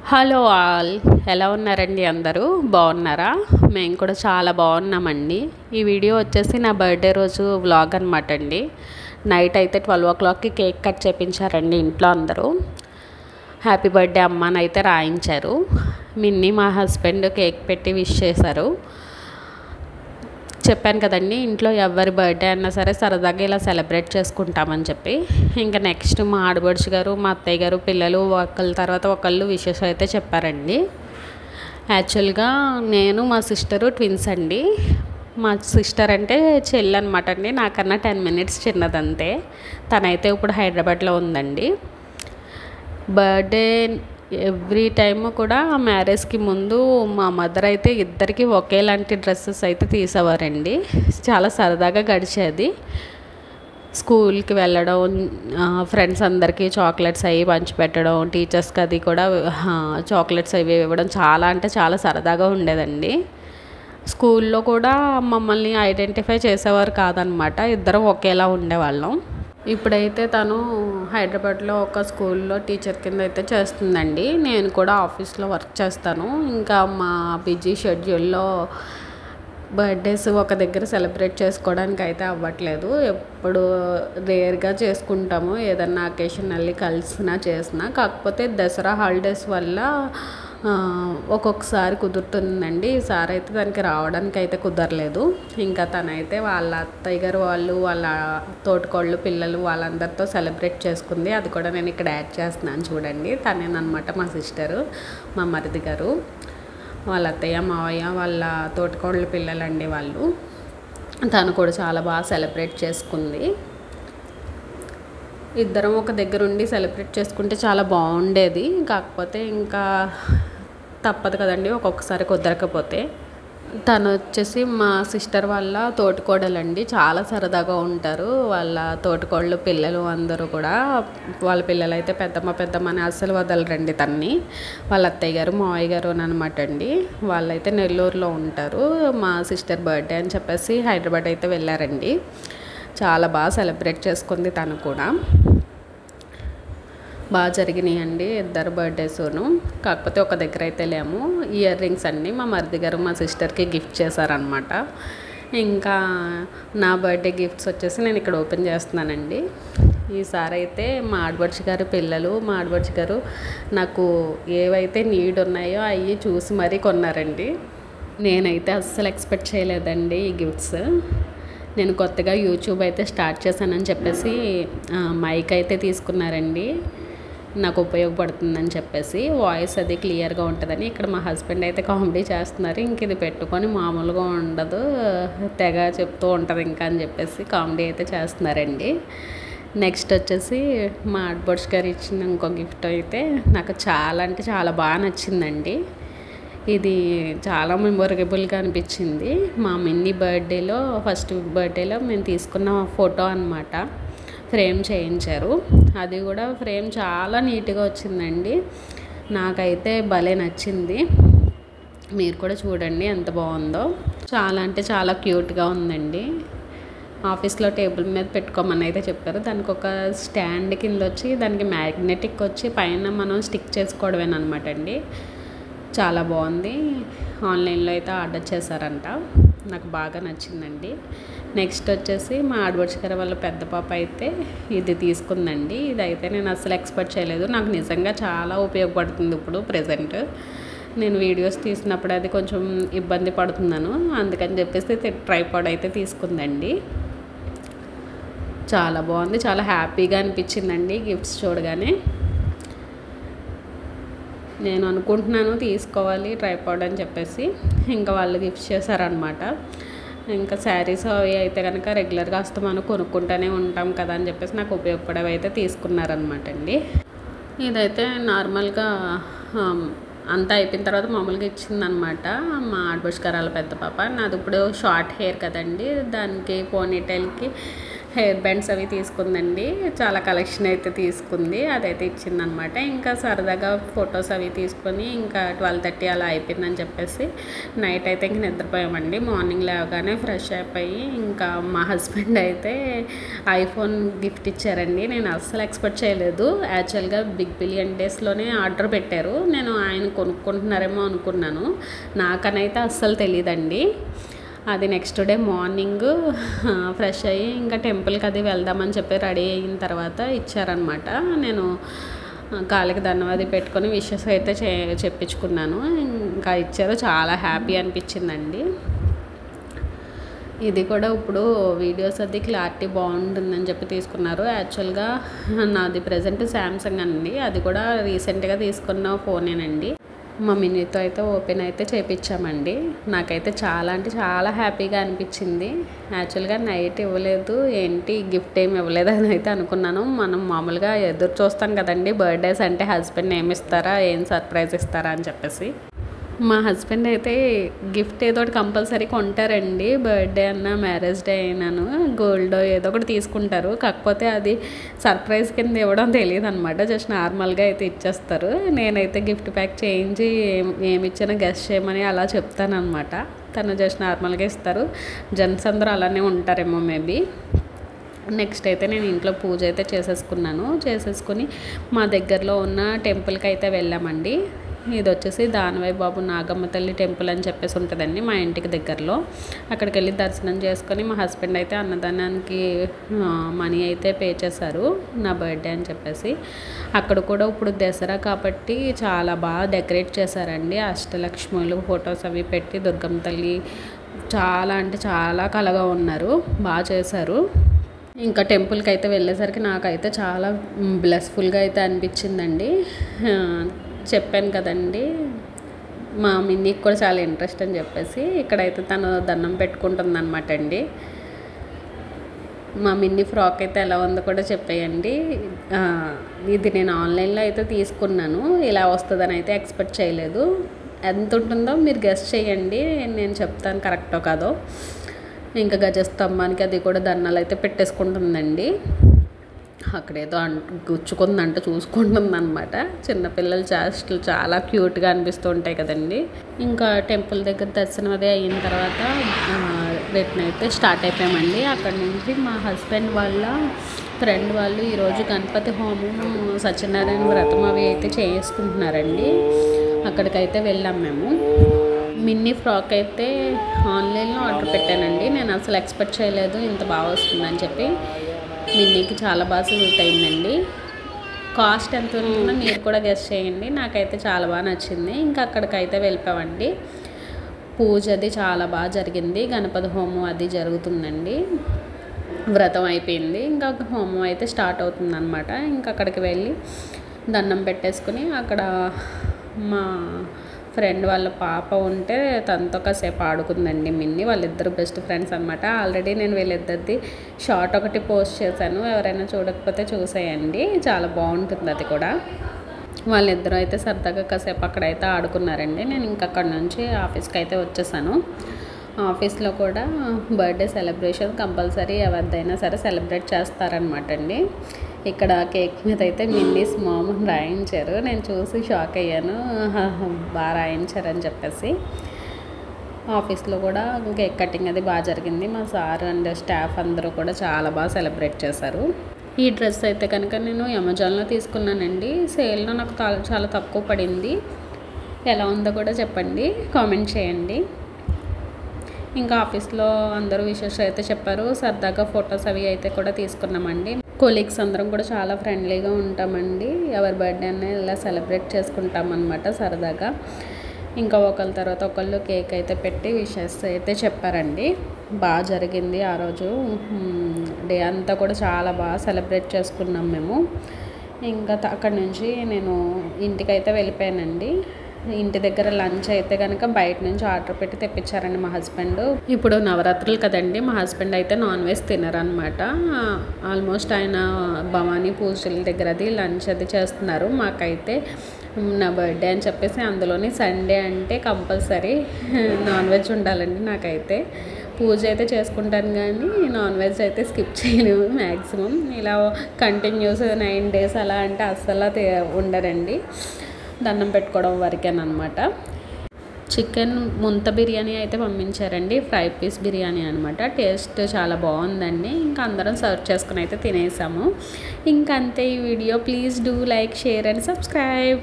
Hello all, ఎలా ఉన్నారండి? అందరూ బాగున్నారా? మేము కూడా చాలా బాగున్నామండి. ఈ వీడియో వచ్చేసి నా బర్త్డే రోజు వ్లాగ్ అనమాట అండి. నైట్ అయితే 12 o'clockకి కేక్ కట్ చేయించారండి ఇంట్లో అందరూ. హ్యాపీ బర్త్డే అమ్మ అని అయితే రాయించారు. మిన్నీ మా హస్బెండ్ కేక్ పెట్టి విష్ చేశారు. చెప్పాను కదండి, ఇంట్లో ఎవరి బర్త్డే అయినా సరే సరదాగా ఇలా సెలబ్రేట్ చేసుకుంటామని చెప్పి. ఇంకా నెక్స్ట్ మా ఆడబడుచు గారు, మా అత్తయ్య గారు, పిల్లలు ఒకళ్ళ తర్వాత ఒకళ్ళు విషెస్ అయితే చెప్పారండి. యాక్చువల్గా నేను మా సిస్టరు ట్విన్స్ అండి. మా సిస్టర్ అంటే చెల్లి అనమాట అండి, నాకన్నా 10 minutes చిన్నదంతే. తనైతే ఇప్పుడు హైదరాబాద్లో ఉందండి. బర్త్డే ఎవ్రీ టైము కూడా మ్యారేజ్కి ముందు మా మదర్ అయితే ఇద్దరికి ఒకేలాంటి డ్రెస్సెస్ అయితే తీసేవారండి. చాలా సరదాగా గడిచేది. స్కూల్కి వెళ్ళడం, ఫ్రెండ్స్ అందరికీ చాక్లెట్స్ అవి పంచిపెట్టడం, టీచర్స్కి అది కూడా చాక్లెట్స్ అవి ఇవ్వడం చాలా అంటే చాలా సరదాగా ఉండేదండి. స్కూల్లో కూడా మమ్మల్ని ఐడెంటిఫై చేసేవారు కాదనమాట, ఇద్దరం ఒకేలా ఉండేవాళ్ళం. ఇప్పుడైతే తను హైదరాబాద్లో ఒక స్కూల్లో టీచర్ కింద అయితే చేస్తుందండి. నేను కూడా ఆఫీస్లో వర్క్ చేస్తాను. ఇంకా మా బిజీ షెడ్యూల్లో బర్త్డేస్ ఒక దగ్గర సెలబ్రేట్ చేసుకోవడానికి అయితే అవ్వట్లేదు. ఎప్పుడు రేర్గా చేసుకుంటాము, ఏదన్నా అకేషనల్లీ కలిసినా చేసినా. కాకపోతే దసరా హాలిడేస్ వల్ల ఒక్కొక్కసారి కుదురుతుందండి. ఈసారి అయితే దానికి రావడానికి అయితే కుదరలేదు. ఇంకా తనైతే వాళ్ళ అత్తయ్య గారు వాళ్ళు, వాళ్ళ తోటికోళ్ళు పిల్లలు వాళ్ళందరితో సెలబ్రేట్ చేసుకుంది. అది కూడా నేను ఇక్కడ యాడ్ చేస్తున్నాను చూడండి. తనేనమాట మా సిస్టరు, మా మరిది గారు, వాళ్ళ అత్తయ్య మావయ్య వాళ్ళ తోటికోళ్ళ పిల్లలండి వాళ్ళు. తను కూడా చాలా బాగా సెలబ్రేట్ చేసుకుంది. ఇద్దరం ఒక దగ్గర ఉండి సెలబ్రేట్ చేసుకుంటే చాలా బాగుండేది. కాకపోతే ఇంకా తప్పదు కదండి, ఒక్కొక్కసారి కుదరకపోతే. తను వచ్చేసి మా సిస్టర్ వాళ్ళ తోటికోడలండి. చాలా సరదాగా ఉంటారు వాళ్ళ తోటికోళ్ళు పిల్లలు అందరూ కూడా. వాళ్ళ పిల్లలు అయితే పెద్దమ్మ అని అస్సలు వదలరండి తన్ని. వాళ్ళ అత్తయ్య గారు మావయ్య గారు అనమాట అండి. వాళ్ళైతే నెల్లూరులో ఉంటారు. మా సిస్టర్ బర్త్డే అని చెప్పేసి హైదరాబాద్ అయితే వెళ్ళారండి. చాలా బాగా సెలబ్రేట్ చేసుకుంది తను కూడా. బాగా జరిగినాయండి ఇద్దరు బర్త్డేసును. కాకపోతే ఒక దగ్గర అయితే లేము. ఇయర్ రింగ్స్ అండి మా మరిది గారు మా సిస్టర్కి గిఫ్ట్ చేశారనమాట. ఇంకా నా బర్త్డే గిఫ్ట్స్ వచ్చేసి నేను ఇక్కడ ఓపెన్ చేస్తున్నానండి. ఈసారి అయితే మా ఆడబడుచు గారు పిల్లలు, మా ఆడబడుచు గారు నాకు ఏవైతే నీడ్ ఉన్నాయో అవి చూసి మరీ కొన్నారండి. నేనైతే అస్సలు ఎక్స్పెక్ట్ చేయలేదండి ఈ గిఫ్ట్స్. నేను కొత్తగా యూట్యూబ్ అయితే స్టార్ట్ చేశానని చెప్పేసి మైక్ అయితే తీసుకున్నారండి, నాకు ఉపయోగపడుతుందని చెప్పేసి. వాయిస్ అది క్లియర్గా ఉంటుందని. ఇక్కడ మా హస్బెండ్ అయితే కామెడీ చేస్తున్నారు. ఇంక ఇది పెట్టుకొని మామూలుగా ఉండదు, తెగ చెప్తూ ఉంటుంది ఇంకా అని చెప్పేసి కామెడీ అయితే చేస్తున్నారండి. నెక్స్ట్ వచ్చేసి మా ఆడబడుచు గారు ఇచ్చిన ఇంకో గిఫ్ట్ అయితే నాకు చాలా అంటే చాలా బాగా నచ్చిందండి. ఇది చాలా మెమొరబుల్గా అనిపించింది. మా మిన్నీ బర్త్డేలో, ఫస్ట్ బర్త్డేలో మేము తీసుకున్న ఫోటో అనమాట. ఫ్రేమ్ చేయించారు. అది కూడా ఫ్రేమ్ చాలా నీట్గా వచ్చిందండి. నాకైతే భలే నచ్చింది. మీరు కూడా చూడండి ఎంత బాగుందో. చాలా అంటే చాలా క్యూట్గా ఉందండి. ఆఫీస్లో టేబుల్ మీద పెట్టుకోమని అయితే చెప్పారు. దానికి ఒక స్టాండ్ కింద వచ్చి దానికి మ్యాగ్నెటిక్ వచ్చి పైన మనం స్టిక్ చేసుకోవడమేనమాట అండి. చాలా బాగుంది. ఆన్లైన్లో అయితే ఆర్డర్ చేశారంట. నాకు బాగా నచ్చిందండి. నెక్స్ట్ వచ్చేసి మా ఆడబడుచు గారు వాళ్ళ పెద్ద పాప అయితే ఇది తీసుకుందండి. ఇదైతే నేను అస్సలు ఎక్స్పెక్ట్ చేయలేదు. నాకు నిజంగా చాలా ఉపయోగపడుతుంది ఇప్పుడు ప్రెజెంట్. నేను వీడియోస్ తీసినప్పుడు అది కొంచెం ఇబ్బంది పడుతున్నాను, అందుకని చెప్పేసి ట్రైపాడ్ అయితే తీసుకుందండి. చాలా బాగుంది. చాలా హ్యాపీగా అనిపించిందండి గిఫ్ట్స్ చూడగానే. నేను అనుకుంటున్నాను తీసుకోవాలి ట్రైపాడ్ అని చెప్పేసి. ఇంకా వాళ్ళు గిఫ్ట్స్ చేశారనమాట. ఇంకా శారీస్ అవి అయితే కనుక రెగ్యులర్గా మనం కొనుక్కుంటూనే ఉంటాం కదా అని చెప్పేసి నాకు ఉపయోగపడేవి అయితే తీసుకున్నారనమాట అండి. ఇదైతే నార్మల్గా అంతా అయిపోయిన తర్వాత మామూలుగా ఇచ్చిందనమాట మా ఆడబడుచు గారు వాళ్ళ పెద్ద పాప. నాది ఇప్పుడు షార్ట్ హెయిర్ కదండి, దానికి పోనీటైల్కి హెయిర్ బ్యాండ్స్ అవి తీసుకుందండి. చాలా కలెక్షన్ అయితే తీసుకుంది, అదైతే ఇచ్చిందనమాట. ఇంకా సరదాగా ఫొటోస్ అవి తీసుకొని ఇంకా 12:30 అలా అయిపోయిందని చెప్పేసి నైట్ అయితే ఇంక నిద్రపోయామండి. మార్నింగ్ లేవగానే ఫ్రెష్ అయిపోయి ఇంకా మా హస్బెండ్ అయితే ఐఫోన్ గిఫ్ట్ ఇచ్చారండి. నేను అస్సలు ఎక్స్పెక్ట్ చేయలేదు. యాక్చువల్గా బిగ్ బిలియన్ డేస్లోనే ఆర్డర్ పెట్టారు. నేను ఆయన కొనుక్కుంటున్నారేమో అనుకున్నాను, నాకనైతే అస్సలు తెలియదండి. అది నెక్స్ట్ డే మార్నింగ్ ఫ్రెష్ అయ్యి ఇంకా టెంపుల్కి అది వెళ్దామని చెప్పి రెడీ అయిన తర్వాత ఇచ్చారనమాట. నేను కాళ్ళకి దండం అది పెట్టుకొని విషెస్ అయితే చెప్పించుకున్నాను. ఇంకా ఇచ్చారు, చాలా హ్యాపీ అనిపించిందండి. ఇది కూడా ఇప్పుడు వీడియోస్ అది క్లారిటీ బాగుంటుందని చెప్పి తీసుకున్నారు. యాక్చువల్గా నాది ప్రజెంట్ శాంసంగ్ అండి, అది కూడా రీసెంట్గా తీసుకున్న ఫోనేనండి. మా మినీతో అయితే ఓపెన్ అయితే చేయించామండి. నాకైతే చాలా అంటే చాలా హ్యాపీగా అనిపించింది. యాక్చువల్గా నైట్ ఇవ్వలేదు, ఏంటి గిఫ్ట్ ఏమి ఇవ్వలేదు అని అయితే అనుకున్నాను. మనం మామూలుగా ఎదురు చూస్తాం కదండి బర్త్డేస్ అంటే, హస్బెండ్ ఏమి ఇస్తారా, ఏం సర్ప్రైజ్ ఇస్తారా అని చెప్పేసి. మా హస్బెండ్ అయితే గిఫ్ట్ ఏదో ఒకటి కంపల్సరీ కొంటారండి. బర్త్డే అన్నా మ్యారేజ్ డే అయినాను గోల్డ్ ఏదో ఒకటి తీసుకుంటారు. కాకపోతే అది సర్ప్రైజ్ కింద ఇవ్వడం తెలియదు అనమాట, జస్ట్ నార్మల్గా అయితే ఇచ్చేస్తారు. నేనైతే గిఫ్ట్ ప్యాక్ చేయించి ఏమి ఇచ్చినా గెస్ట్ చేయమని అలా చెప్తానమాట. తను జస్ట్ నార్మల్గా ఇస్తారు. జెంట్స్ అందరూ అలానే ఉంటారేమో మేబీ. నెక్స్ట్ అయితే నేను ఇంట్లో పూజ అయితే చేసేసుకుని మా దగ్గరలో ఉన్న టెంపుల్కి అయితే వెళ్ళామండి. ఇది వచ్చేసి దానవై బాబు నాగమ్మ తల్లి టెంపుల్ అని చెప్పేసి ఉంటుందండి మా ఇంటికి దగ్గరలో. అక్కడికి వెళ్ళి దర్శనం చేసుకొని మా హస్బెండ్ అయితే అన్నదానానికి మనీ అయితే పే చేశారు నా బర్త్డే అని చెప్పేసి. అక్కడ కూడా ఇప్పుడు దసరా కాబట్టి చాలా బాగా డెకరేట్ చేశారండి. అష్టలక్ష్ములు ఫొటోస్ అవి పెట్టి దుర్గమ్మ తల్లి చాలా అంటే చాలా కళగా ఉన్నారు, బాగా చేశారు. ఇంకా టెంపుల్కి అయితే వెళ్ళేసరికి నాకైతే చాలా బ్లెస్ఫుల్గా అయితే అనిపించిందండి. చెప్పాను కదండి మా మిన్నీకి కూడా చాలా ఇంట్రెస్ట్ అని చెప్పేసి. ఇక్కడైతే తను దండం పెట్టుకుంటుంది అనమాట అండి. మా మిన్నీ ఫ్రాక్ అయితే ఎలా ఉందో కూడా చెప్పేయండి. ఇది నేను ఆన్లైన్లో అయితే తీసుకున్నాను, ఇలా వస్తుందని అయితే ఎక్స్పెక్ట్ చేయలేదు. ఎంత ఉంటుందో మీరు గెస్ చేయండి, నేను చెప్తాను కరెక్టో కాదో. ఇంకా గజస్తంభానికి అది కూడా దండాలు అయితే పెట్టేసుకుంటుందండి. అక్కడేదో గుచ్చుకుందంట చూసుకుంటుంది అనమాట. చిన్నపిల్లలు చేష్టలు చాలా క్యూట్గా అనిపిస్తూ ఉంటాయి కదండి. ఇంకా టెంపుల్ దగ్గర దర్శనం అదే అయిన తర్వాత రిటర్న్ అయితే స్టార్ట్ అయిపోయామండి. అక్కడ నుంచి మా హస్బెండ్ వాళ్ళ ఫ్రెండ్ వాళ్ళు ఈరోజు గణపతి హోమం సత్యనారాయణ వ్రతం అవి అయితే చేసుకుంటున్నారండి. అక్కడికైతే వెళ్ళాం మేము. మిన్నీ ఫ్రాక్ అయితే ఆన్లైన్లో ఆర్డర్ పెట్టానండి. నేను అసలు ఎక్స్పెక్ట్ చేయలేదు ఇంత బాగా వస్తుందని చెప్పి. మిన్నీకి చాలా బాగా సూట్ అయిందండి. కాస్ట్ ఎంత ఉంటుందో మీరు కూడా గెస్ చేయండి. నాకైతే చాలా బాగా నచ్చింది. ఇంకా అక్కడికైతే వెళ్ళిపోయామండి. పూజ అది చాలా బాగా జరిగింది. గణపతి హోమం అది జరుగుతుందండి. వ్రతం అయిపోయింది, ఇంకా హోమం అయితే స్టార్ట్ అవుతుందన్నమాట. ఇంకా అక్కడికి వెళ్ళి దండం పెట్టేసుకుని అక్కడ మా ఫ్రెండ్ వాళ్ళ పాప ఉంటే తనతో కాసేపు ఆడుకుందండి మిన్నీ. వాళ్ళిద్దరు బెస్ట్ ఫ్రెండ్స్ అనమాట. ఆల్రెడీ నేను వీళ్ళిద్దరిది షార్ట్ ఒకటి పోస్ట్ చేశాను, ఎవరైనా చూడకపోతే చూసేయండి, చాలా బాగుంటుంది అది కూడా. వాళ్ళిద్దరూ అయితే సరదాగా కాసేపు అక్కడైతే ఆడుకున్నారండి. నేను ఇంకా అక్కడ నుంచి ఆఫీస్కి అయితే వచ్చేసాను. ఆఫీస్లో కూడా బర్త్డే సెలబ్రేషన్ కంపల్సరీ ఎవరిదైనా సరే సెలబ్రేట్ చేస్తారనమాట అండి. ఇక్కడ కేక్ మీద అయితే మిన్నీస్ మామ్ రాయించారు. నేను చూసి షాక్ అయ్యాను, బాగా రాయించారని చెప్పేసి. ఆఫీస్లో కూడా కేక్ కటింగ్ అది బాగా జరిగింది. మా సార్ అండ్ స్టాఫ్ అందరూ కూడా చాలా బాగా సెలబ్రేట్ చేశారు. ఈ డ్రెస్ అయితే కనుక నేను అమెజాన్లో తీసుకున్నానండి. సేల్లో నాకు చాలా తక్కువ పడింది. ఎలా ఉందో కూడా చెప్పండి, కామెంట్ చేయండి. ఇంకా ఆఫీస్లో అందరూ విషెస్ అయితే చెప్పారు. సరదాగా ఫొటోస్ అవి అయితే కూడా తీసుకున్నామండి. కొలీగ్స్ అందరం కూడా చాలా ఫ్రెండ్లీగా ఉంటామండి. ఎవరి బర్త్డే అనే ఇలా సెలబ్రేట్ చేసుకుంటామన్నమాట సరదాగా. ఇంకా ఒకళ్ళ తర్వాత ఒకళ్ళు కేక్ అయితే పెట్టి విషెస్ అయితే చెప్పారండి. బాగా జరిగింది ఆ రోజు. డే అంతా కూడా చాలా బాగా సెలబ్రేట్ చేసుకున్నాం మేము. ఇంకా అక్కడి నుంచి నేను ఇంటికైతే వెళ్ళిపోయానండి. ఇంటి దగ్గర లంచ్ అయితే కనుక బయట నుంచి ఆర్డర్ పెట్టి తెప్పించారండి మా హస్బెండ్. ఇప్పుడు నవరాత్రులు కదండి, మా హస్బెండ్ అయితే నాన్ వెజ్ తినరనమాట. ఆల్మోస్ట్ ఆయన భవానీ పూజల దగ్గర అది లంచ్ అది చేస్తున్నారు. మాకైతే నా బర్త్డే అని చెప్పేసి అందులోని సండే అంటే కంపల్సరీ నాన్ వెజ్ ఉండాలండి నాకైతే. పూజ అయితే చేసుకుంటాను కానీ నాన్ వెజ్ అయితే స్కిప్ చేయను మ్యాక్సిమం. ఇలా కంటిన్యూస్ 9 డేస్ అలా అంటే అస్సలు ఉండరండి, దండం పెట్టుకోవడం వరకేనమాట. చికెన్ ముంత బిర్యానీ అయితే పంపించారండి, ఫ్రై పీస్ బిర్యానీ అనమాట. టేస్ట్ చాలా బాగుందండి. ఇంకా అందరం సర్వ్ చేసుకుని అయితే తినేసాము. ఇంకంతే ఈ video. Please do like, share and subscribe.